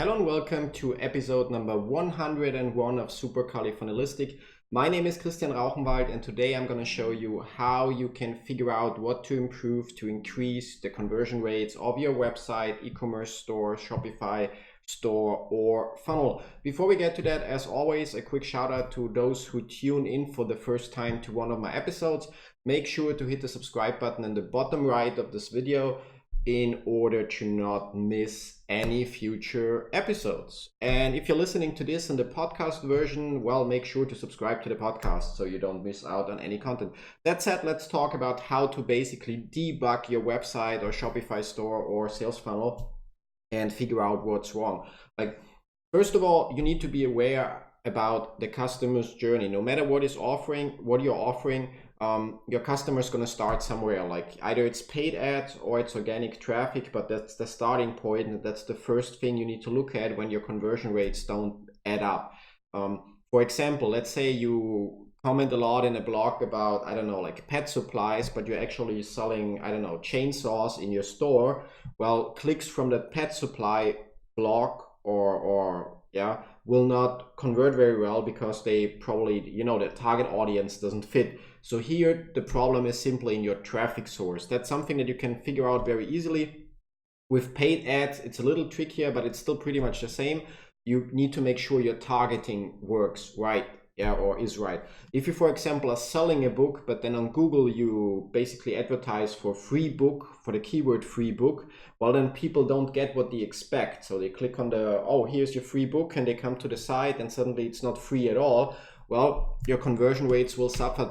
Hello and welcome to episode number 101 of Supercalifragilistic. My name is Christian Rauchenwald and today I'm going to show you how you can figure out what to improve to increase the conversion rates of your website, e-commerce store, Shopify store or funnel. Before we get to that, as always, a quick shout out to those who tune in for the first time to one of my episodes. Make sure to hit the subscribe button in the bottom right of this video in order to not miss any future episodes. And if you're listening to this in the podcast version, well, make sure to subscribe to the podcast so you don't miss out on any content. That said, let's talk about how to basically debug your website or Shopify store or sales funnel and figure out what's wrong. Like, first of all, you need to be aware about the customer's journey. No matter what you're offering, your customer is going to start somewhere, like either it's paid ads or it's organic traffic, but that's the starting point, and that's the first thing you need to look at when your conversion rates don't add up. For example, let's say you comment a lot in a blog about, I don't know, like pet supplies, but you're actually selling, I don't know, chainsaws in your store. Well, clicks from that pet supply blog will not convert very well because they probably, the target audience doesn't fit. So here the problem is simply in your traffic source. That's something that you can figure out very easily. With paid ads, it's a little trickier, but it's still pretty much the same. You need to make sure your targeting works right, or is right. If you, for example, are selling a book, but then on Google you basically advertise for free book, for the keyword free book, well, then people don't get what they expect. So they click on here's your free book, and they come to the site and suddenly it's not free at all. Well, your conversion rates will suffer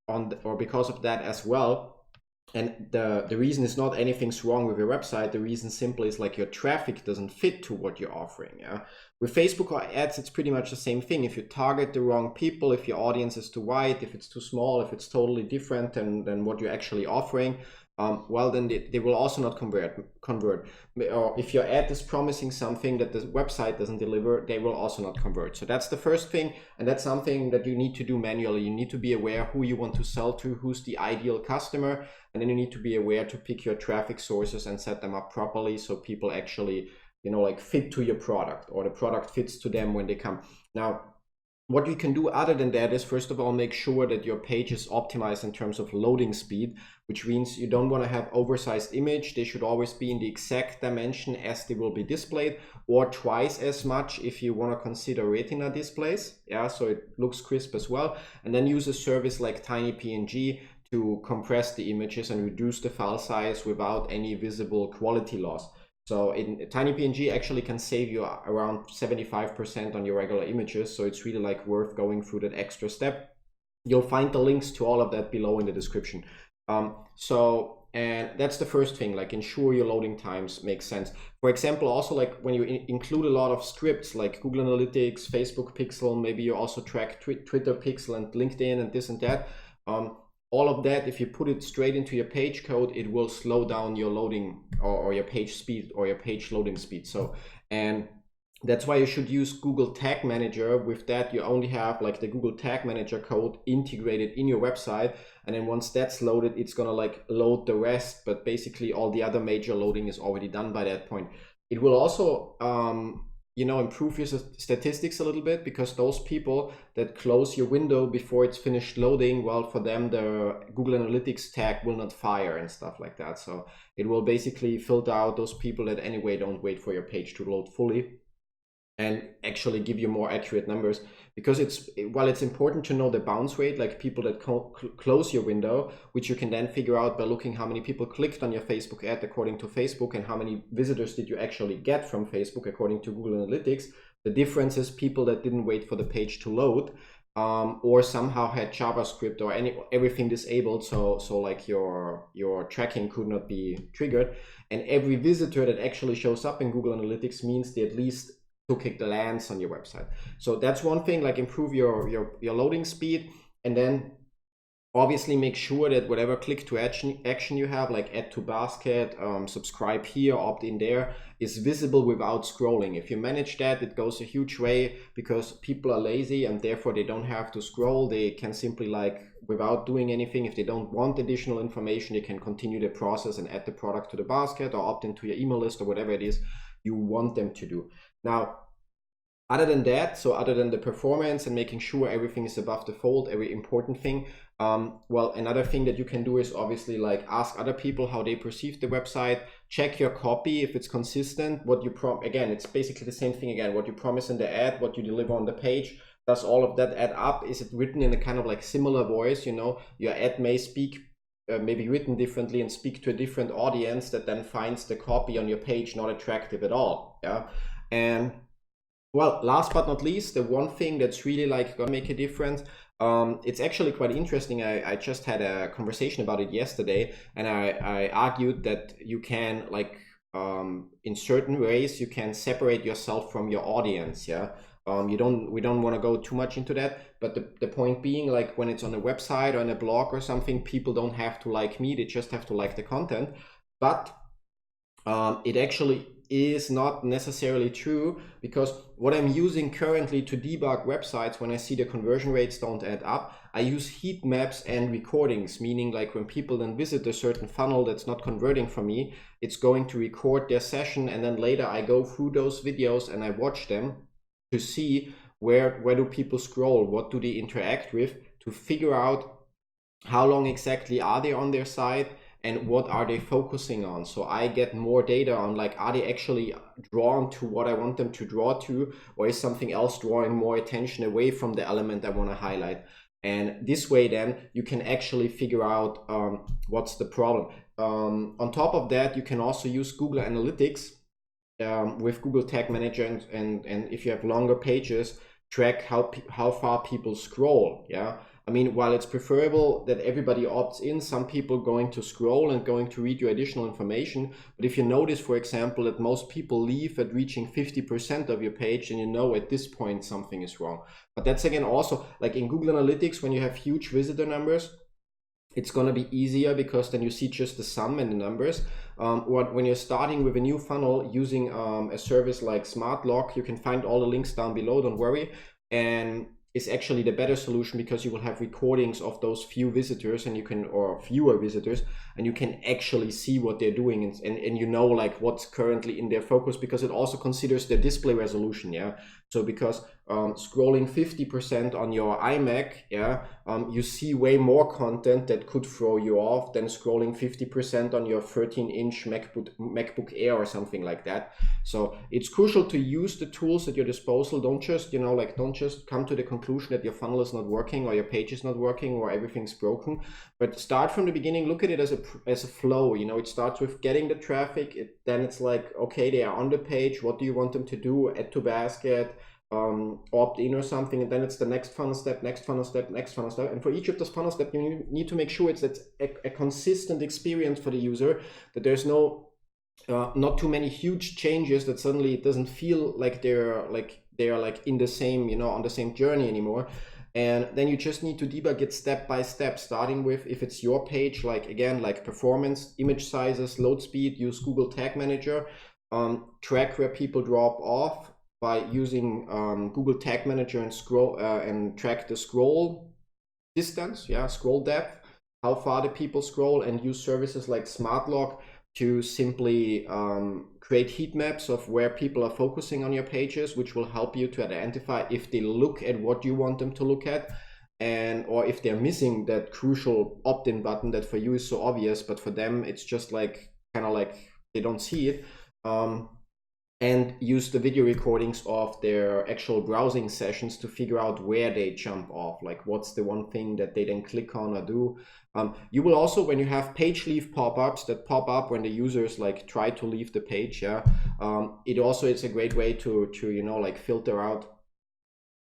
because of that as well. And the reason is not anything's wrong with your website. The reason simply is like your traffic doesn't fit to what you're offering. With Facebook or ads, it's pretty much the same thing. If you target the wrong people, if your audience is too wide, if it's too small, if it's totally different than what you're actually offering, well, then they will also not convert. Or if your ad is promising something that the website doesn't deliver, they will also not convert. So that's the first thing, and that's something that you need to do manually. You need to be aware who you want to sell to, who's the ideal customer, and then you need to be aware to pick your traffic sources and set them up properly so people actually, fit to your product, or the product fits to them when they come. Now, what you can do other than that is, first of all, make sure that your page is optimized in terms of loading speed, which means you don't want to have oversized image. They should always be in the exact dimension as they will be displayed, or twice as much if you want to consider retina displays, so it looks crisp as well. And then use a service like TinyPNG to compress the images and reduce the file size without any visible quality loss. So in TinyPNG actually can save you around 75% on your regular images. So it's really worth going through that extra step. You'll find the links to all of that below in the description. And that's the first thing, ensure your loading times make sense. For example, also when you include a lot of scripts like Google Analytics, Facebook Pixel, maybe you also track Twitter Pixel and LinkedIn and this and that. All of that, if you put it straight into your page code, it will slow down your loading or your page speed or your page loading speed. So, and that's why you should use Google Tag Manager. With that, you only have the Google Tag Manager code integrated in your website. And then once that's loaded, it's going to load the rest. But basically all the other major loading is already done by that point. It will also, improve your statistics a little bit, because those people that close your window before it's finished loading, well, for them, the Google Analytics tag will not fire and stuff like that. So it will basically filter out those people that anyway don't wait for your page to load fully, and actually give you more accurate numbers. Because while it's important to know the bounce rate, like people that close your window, which you can then figure out by looking how many people clicked on your Facebook ad according to Facebook, and how many visitors did you actually get from Facebook according to Google Analytics. The difference is people that didn't wait for the page to load, or somehow had JavaScript or everything disabled, so your tracking could not be triggered. And every visitor that actually shows up in Google Analytics means they at least took a glance on your website. So that's one thing, improve your loading speed. And then Obviously, make sure that whatever click to action you have, like add to basket, subscribe here, opt in there, is visible without scrolling. If you manage that, it goes a huge way, because people are lazy and therefore they don't have to scroll. They can simply, like, without doing anything, if they don't want additional information, they can continue the process and add the product to the basket or opt into your email list or whatever it is you want them to do. Now, other than that, so other than the performance and making sure everything is above the fold, every important thing, well, another thing that you can do is obviously like ask other people how they perceive the website, check your copy if it's consistent, what you again, it's basically the same thing again, what you promise in the ad, what you deliver on the page, does all of that add up? Is it written in a kind of like similar voice? You know, your ad may speak maybe written differently and speak to a different audience that then finds the copy on your page not attractive at all. Yeah. And well, last but not least, the one thing that's really like gonna make a difference, it's actually quite interesting. I just had a conversation about it yesterday, and I argued that you can, like, in certain ways you can separate yourself from your audience. Yeah. We don't want to go too much into that, but the point being, like, when it's on a website or on a blog or something, people don't have to like me, they just have to like the content. But it actually is not necessarily true, because what I'm using currently to debug websites when I see the conversion rates don't add up, I use heat maps and recordings, meaning like when people then visit a certain funnel that's not converting for me, it's going to record their session, and then later I go through those videos and I watch them to see where do people scroll, what do they interact with, to figure out how long exactly are they on their site and what are they focusing on. So I get more data on, like, are they actually drawn to what I want them to draw to, or is something else drawing more attention away from the element I want to highlight. And this way then you can actually figure out what's the problem. On top of that, you can also use Google Analytics with Google Tag Manager, and if you have longer pages, track how far people scroll. Yeah, I mean, while it's preferable that everybody opts in, some people going to scroll and going to read your additional information. But if you notice, for example, that most people leave at reaching 50% of your page, then you know at this point something is wrong. But that's again also like in Google Analytics, when you have huge visitor numbers, it's going to be easier because then you see just the sum and the numbers. When you're starting with a new funnel using a service like SmartLog, you can find all the links down below, don't worry. And it's actually the better solution, because you will have recordings of those few visitors, and you can, or fewer visitors, and you can actually see what they're doing, and you know, like, what's currently in their focus, because it also considers the display resolution. Yeah. So because scrolling 50% on your iMac, yeah, you see way more content that could throw you off than scrolling 50% on your 13-inch MacBook Air or something like that. So it's crucial to use the tools at your disposal. Don't just, you know, like, don't just come to the conclusion that your funnel is not working or your page is not working or everything's broken, but start from the beginning. Look at it as a flow. You know, it starts with getting the traffic. Then it's like, okay, they are on the page. What do you want them to do? Add to basket, opt in or something, and then it's the next funnel step, next funnel step, next funnel step. And for each of those funnel steps, you need to make sure it's a consistent experience for the user, that there's no not too many huge changes, that suddenly it doesn't feel like they're in the same, you know, on the same journey anymore. And then you just need to debug it step by step, starting with, if it's your page, like, again, like performance, image sizes, load speed, use Google Tag Manager, track where people drop off by using Google Tag Manager, and scroll and track the scroll distance, yeah, scroll depth, how far the people scroll, and use services like SmartLog to simply create heat maps of where people are focusing on your pages, which will help you to identify if they look at what you want them to look at, and or if they're missing that crucial opt-in button that for you is so obvious, but for them it's just like kind of like they don't see it. And use the video recordings of their actual browsing sessions to figure out where they jump off, like what's the one thing that they then click on or do. You will also, when you have page leave pop-ups that pop up when the users like try to leave the page, yeah, it also is a great way to you know, like, filter out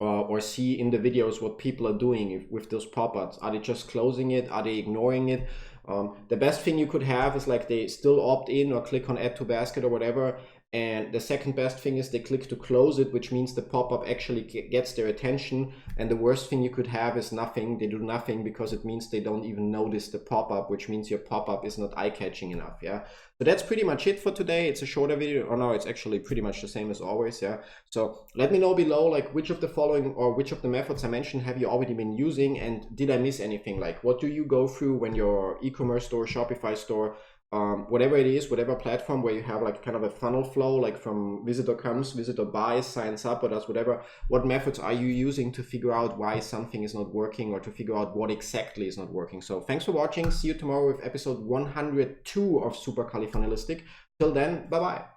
or see in the videos what people are doing with those pop-ups. Are they just closing it? Are they ignoring it? The best thing you could have is, like, they still opt in or click on add to basket or whatever, And the second best thing is they click to close it, which means the pop-up actually gets their attention. And the worst thing you could have is nothing. They do nothing because it means they don't even notice the pop-up, which means your pop-up is not eye-catching enough. Yeah. So that's pretty much it for today. It's a shorter video. Oh no, it's actually pretty much the same as always. Yeah. So let me know below, like, which of the following or which of the methods I mentioned have you already been using, and did I miss anything? Like, what do you go through when your e-commerce store, Shopify store, whatever it is, whatever platform where you have like kind of a funnel flow, like from visitor comes, visitor buys, signs up, or does whatever, what methods are you using to figure out why something is not working, or to figure out what exactly is not working? So thanks for watching. See you tomorrow with episode 102 of Super Califunnalistic. Till then, bye bye.